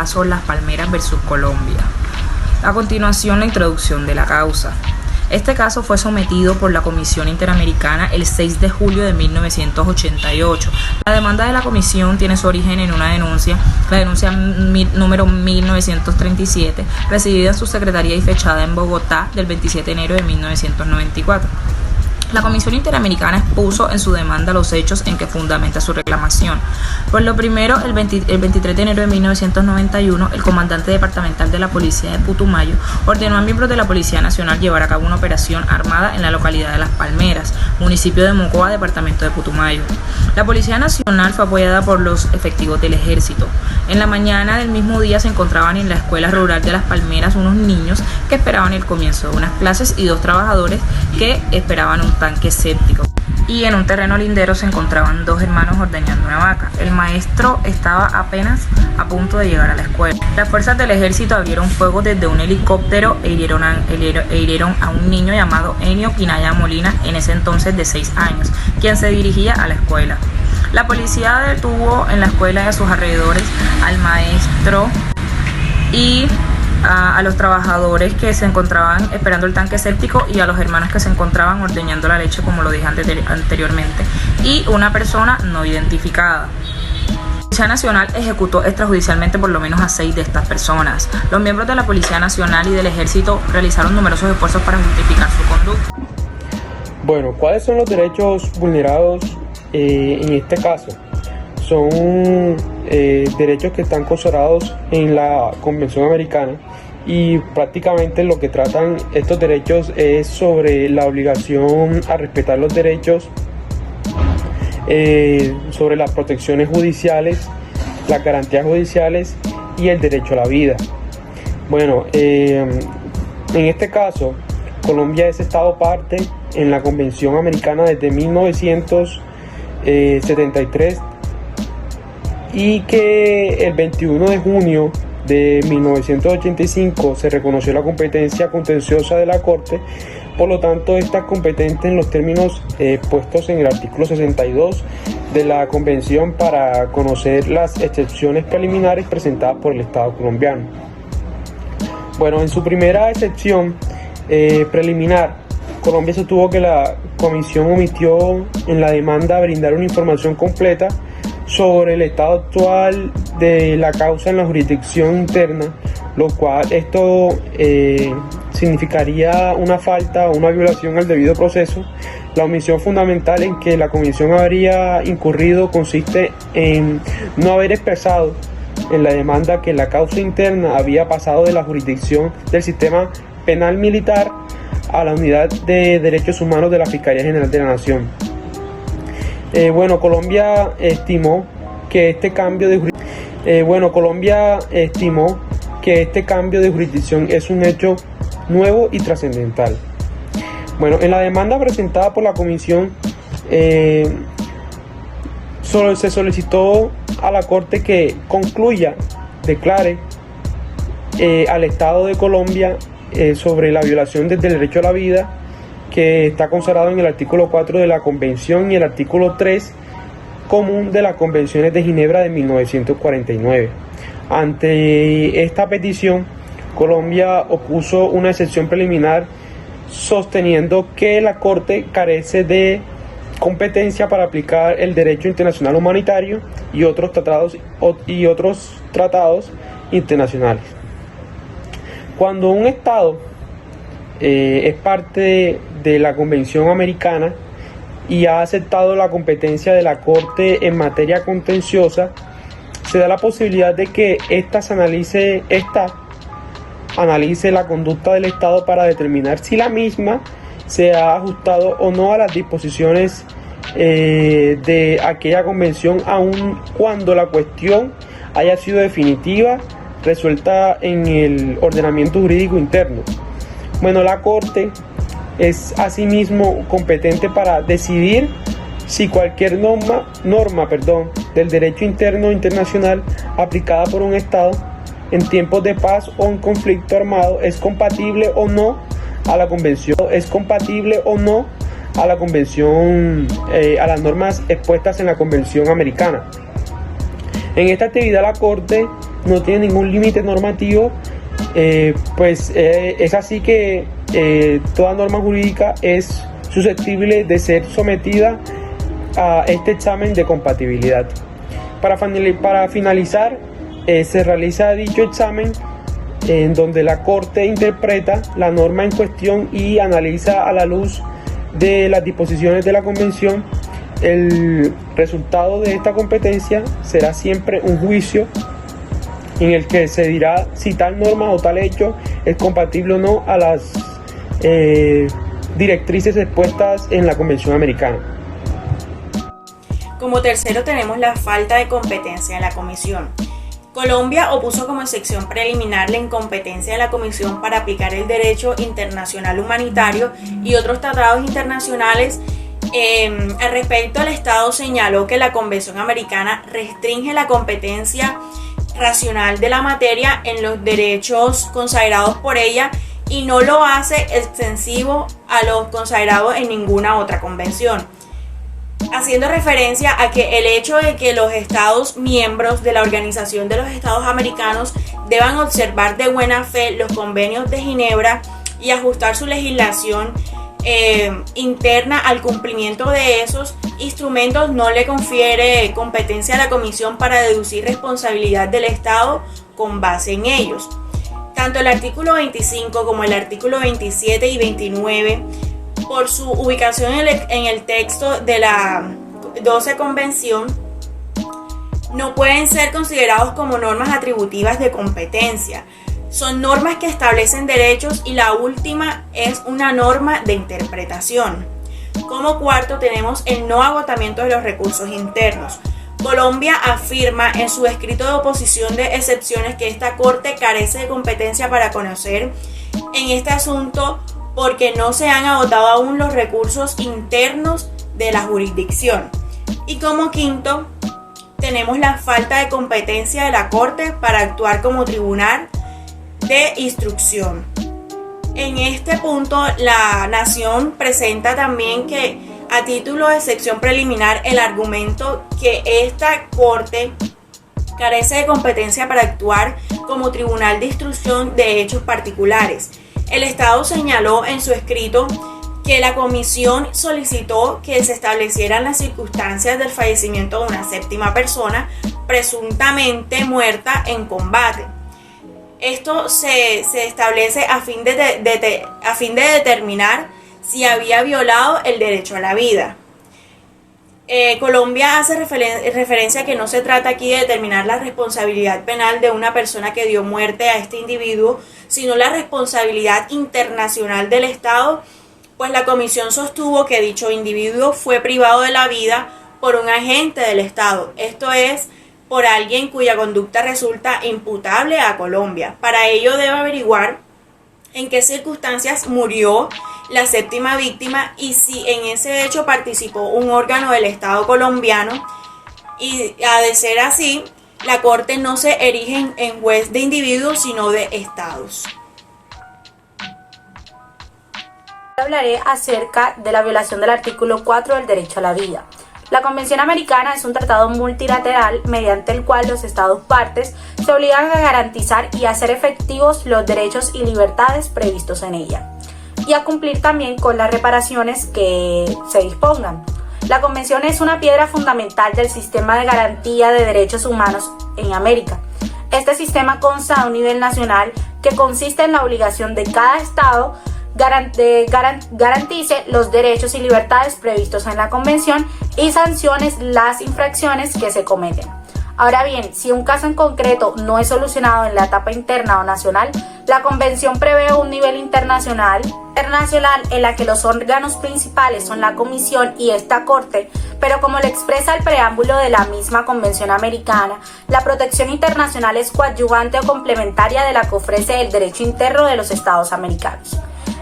caso Las Palmeras versus Colombia. A continuación, la introducción de la causa. Este caso fue sometido por la Comisión Interamericana el 6 de julio de 1988. La demanda de la comisión tiene su origen en una denuncia, la denuncia número 1937, recibida en su secretaría y fechada en Bogotá del 27 de enero de 1994. La Comisión Interamericana expuso en su demanda los hechos en que fundamenta su reclamación. Por lo primero, el 23 de enero de 1991, el comandante departamental de la Policía de Putumayo ordenó a miembros de la Policía Nacional llevar a cabo una operación armada en la localidad de Las Palmeras, municipio de Mocoa, departamento de Putumayo. La Policía Nacional fue apoyada por los efectivos del Ejército. En la mañana del mismo día se encontraban en la escuela rural de Las Palmeras unos niños que esperaban el comienzo de unas clases y dos trabajadores que esperaban un tanque séptico. Y en un terreno lindero se encontraban dos hermanos ordeñando una vaca. El maestro estaba apenas a punto de llegar a la escuela. Las fuerzas del ejército abrieron fuego desde un helicóptero e hirieron a un niño llamado Enio Quinaya Molina, en ese entonces de 6 años, quien se dirigía a la escuela. La policía detuvo en la escuela y a sus alrededores al maestro y a los trabajadores que se encontraban esperando el tanque séptico y a los hermanos que se encontraban ordeñando la leche, como lo dije anteriormente, y una persona no identificada. La Policía Nacional ejecutó extrajudicialmente por lo menos a 6 de estas personas. Los miembros de la Policía Nacional y del Ejército realizaron numerosos esfuerzos para justificar su conducta. Bueno, ¿cuáles son los derechos vulnerados en este caso? Son derechos que están consagrados en la Convención Americana, y prácticamente lo que tratan estos derechos es sobre la obligación a respetar los derechos, sobre las protecciones judiciales, las garantías judiciales y el derecho a la vida. Bueno, en este caso, Colombia es Estado parte en la Convención Americana desde 1973, y que el 21 de junio de 1985 se reconoció la competencia contenciosa de la Corte. Por lo tanto, esta es competente en los términos puestos en el artículo 62 de la Convención para conocer las excepciones preliminares presentadas por el Estado colombiano. Bueno, en su primera excepción preliminar, Colombia sostuvo que la Comisión omitió en la demanda brindar una información completa sobre el estado actual de la causa en la jurisdicción interna, lo cual esto significaría una falta o una violación al debido proceso. La omisión fundamental en que la comisión habría incurrido consiste en no haber expresado en la demanda que la causa interna había pasado de la jurisdicción del sistema penal militar a la unidad de derechos humanos de la Fiscalía General de la Nación. Colombia estimó que este cambio de jurisdicción es un hecho nuevo y trascendental. Bueno, en la demanda presentada por la comisión se solicitó a la Corte que declare al Estado de Colombia sobre la violación del derecho a la vida, que está consagrado en el artículo 4 de la Convención y el artículo 3 común de las Convenciones de Ginebra de 1949. Ante esta petición, Colombia opuso una excepción preliminar, sosteniendo que la Corte carece de competencia para aplicar el derecho internacional humanitario y otros tratados internacionales. Cuando un Estado es parte de la Convención Americana y ha aceptado la competencia de la Corte en materia contenciosa, se da la posibilidad de que ésta analice la conducta del Estado para determinar si la misma se ha ajustado o no a las disposiciones de aquella convención, aun cuando la cuestión haya sido definitiva, resuelta en el ordenamiento jurídico interno. Bueno, la Corte es asimismo competente para decidir si cualquier norma del derecho interno internacional aplicada por un Estado en tiempos de paz o en conflicto armado es compatible o no a la convención, a las normas expuestas en la Convención Americana. En esta actividad la Corte no tiene ningún límite normativo, es así que toda norma jurídica es susceptible de ser sometida a este examen de compatibilidad. Para finalizar, se realiza dicho examen en donde la Corte interpreta la norma en cuestión y analiza a la luz de las disposiciones de la Convención. El resultado de esta competencia será siempre un juicio en el que se dirá si tal norma o tal hecho es compatible o no a las directrices expuestas en la Convención Americana. Como tercero tenemos la falta de competencia de la Comisión. Colombia opuso como excepción preliminar la incompetencia de la Comisión para aplicar el derecho internacional humanitario y otros tratados internacionales. Al respecto, el Estado señaló que la Convención Americana restringe la competencia racional de la materia en los derechos consagrados por ella y no lo hace extensivo a los consagrados en ninguna otra convención, haciendo referencia a que el hecho de que los Estados miembros de la Organización de los Estados Americanos deban observar de buena fe los convenios de Ginebra y ajustar su legislación interna al cumplimiento de esos instrumentos no le confiere competencia a la Comisión para deducir responsabilidad del Estado con base en ellos. Tanto el artículo 25 como el artículo 27 y 29, por su ubicación en el texto de la 12 Convención, no pueden ser considerados como normas atributivas de competencia. Son normas que establecen derechos y la última es una norma de interpretación. Como cuarto tenemos el no agotamiento de los recursos internos. Colombia afirma en su escrito de oposición de excepciones que esta Corte carece de competencia para conocer en este asunto porque no se han agotado aún los recursos internos de la jurisdicción. Y como quinto tenemos la falta de competencia de la Corte para actuar como tribunal de instrucción. En este punto, la Nación presenta también que, a título de excepción preliminar, el argumento que esta Corte carece de competencia para actuar como tribunal de instrucción de hechos particulares. El Estado señaló en su escrito que la Comisión solicitó que se establecieran las circunstancias del fallecimiento de una séptima persona presuntamente muerta en combate. Esto se establece a fin de determinar si había violado el derecho a la vida. Colombia hace referencia a que no se trata aquí de determinar la responsabilidad penal de una persona que dio muerte a este individuo, sino la responsabilidad internacional del Estado, pues la Comisión sostuvo que dicho individuo fue privado de la vida por un agente del Estado, esto es, por alguien cuya conducta resulta imputable a Colombia. Para ello debe averiguar en qué circunstancias murió la séptima víctima y si en ese hecho participó un órgano del Estado colombiano, y a de ser así, la Corte no se erige en juez de individuos sino de estados. Hablaré acerca de la violación del artículo 4 del derecho a la vida. La Convención Americana es un tratado multilateral mediante el cual los Estados partes se obligan a garantizar y hacer efectivos los derechos y libertades previstos en ella, y a cumplir también con las reparaciones que se dispongan. La Convención es una piedra fundamental del sistema de garantía de derechos humanos en América. Este sistema consta a un nivel nacional que consiste en la obligación de cada Estado garantice los derechos y libertades previstos en la Convención y sancione las infracciones que se cometen. Ahora bien, si un caso en concreto no es solucionado en la etapa interna o nacional, la Convención prevé un nivel internacional en la que los órganos principales son la Comisión y esta Corte, pero como lo expresa el preámbulo de la misma Convención Americana, la protección internacional es coadyuvante o complementaria de la que ofrece el derecho interno de los Estados americanos.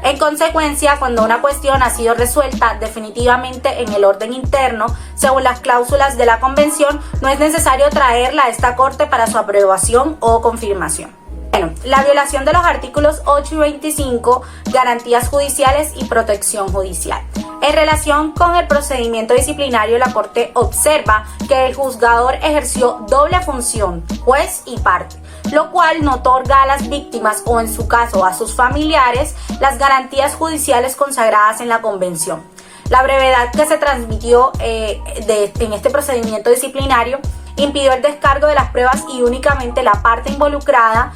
En consecuencia, cuando una cuestión ha sido resuelta definitivamente en el orden interno, según las cláusulas de la Convención, no es necesario traerla a esta Corte para su aprobación o confirmación. Bueno, la violación de los artículos 8 y 25, garantías judiciales y protección judicial. En relación con el procedimiento disciplinario, la Corte observa que el juzgador ejerció doble función, juez y parte, lo cual no otorga a las víctimas o en su caso a sus familiares las garantías judiciales consagradas en la Convención. La brevedad que se transmitió en este procedimiento disciplinario impidió el descargo de las pruebas y únicamente la parte involucrada,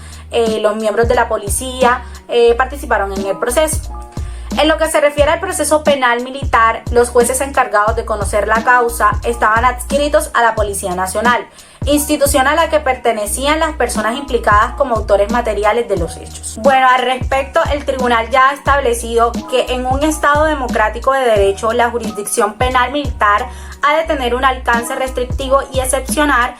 los miembros de la policía, participaron en el proceso. En lo que se refiere al proceso penal militar, los jueces encargados de conocer la causa estaban adscritos a la Policía Nacional, institución a la que pertenecían las personas implicadas como autores materiales de los hechos. Bueno, al respecto, el tribunal ya ha establecido que en un Estado democrático de derecho, la jurisdicción penal militar ha de tener un alcance restrictivo y excepcional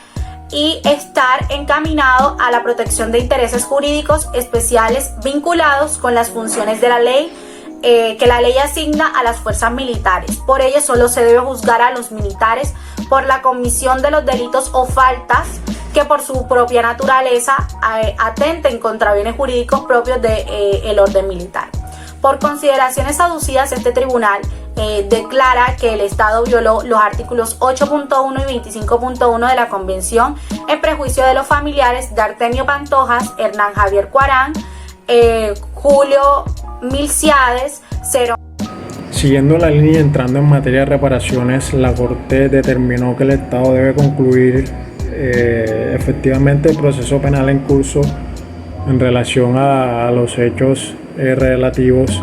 y estar encaminado a la protección de intereses jurídicos especiales vinculados con las funciones de la ley que la ley asigna a las fuerzas militares. Por ello, solo se debe juzgar a los militares por la comisión de los delitos o faltas que por su propia naturaleza atenten contra bienes jurídicos propios del orden militar. Por consideraciones aducidas, este tribunal declara que el Estado violó los artículos 8.1 y 25.1 de la Convención en prejuicio de los familiares de Artemio Pantojas, Hernán Javier Cuarán, Julio Milciades, Siguiendo la línea y entrando en materia de reparaciones, la Corte determinó que el Estado debe concluir efectivamente el proceso penal en curso en relación a los hechos relativos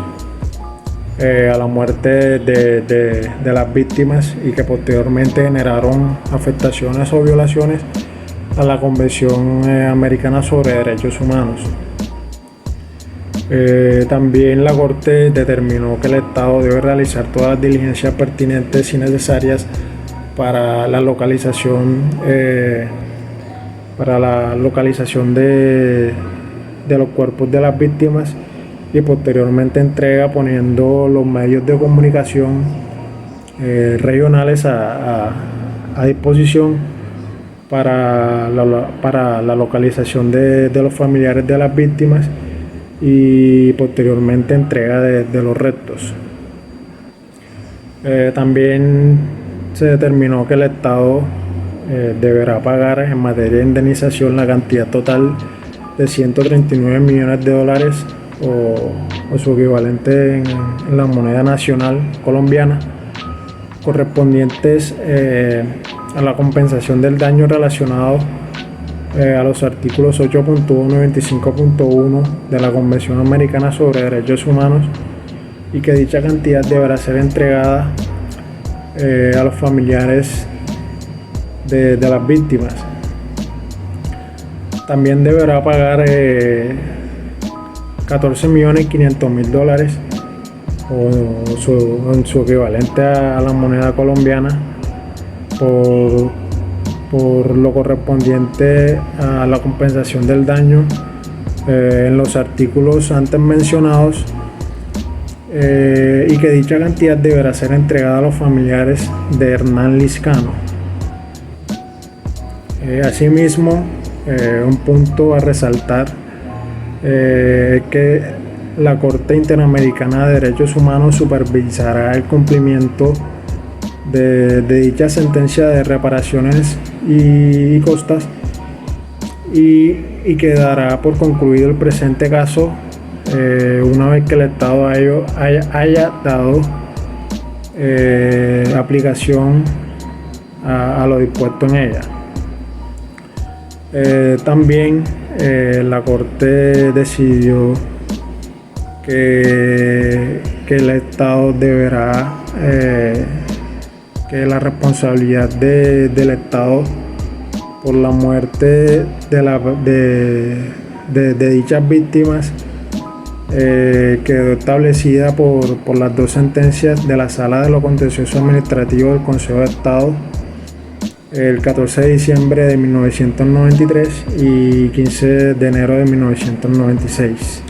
a la muerte de las víctimas y que posteriormente generaron afectaciones o violaciones a la Convención Americana sobre Derechos Humanos. También la Corte determinó que el Estado debe realizar todas las diligencias pertinentes y necesarias para la localización de los cuerpos de las víctimas y posteriormente entrega, poniendo los medios de comunicación regionales a disposición para la localización de los familiares de las víctimas y posteriormente entrega de los restos. También se determinó que el Estado deberá pagar en materia de indemnización la cantidad total de 139 millones de dólares o su equivalente en la moneda nacional colombiana, correspondientes a la compensación del daño relacionado a los artículos 8.1 y 25.1 de la Convención Americana sobre Derechos Humanos, y que dicha cantidad deberá ser entregada a los familiares de las víctimas. También deberá pagar 14.500.000 dólares o en su equivalente a la moneda colombiana por lo correspondiente a la compensación del daño en los artículos antes mencionados, y que dicha cantidad deberá ser entregada a los familiares de Hernán Lizcano. Asimismo, un punto a resaltar es que la Corte Interamericana de Derechos Humanos supervisará el cumplimiento de dicha sentencia de reparaciones y costas y quedará por concluido el presente caso una vez que el Estado haya dado aplicación a lo dispuesto en ella. También la Corte decidió que el Estado deberá que la responsabilidad del Estado por la muerte de dichas víctimas quedó establecida por las dos sentencias de la Sala de lo Contencioso Administrativo del Consejo de Estado el 14 de diciembre de 1993 y 15 de enero de 1996.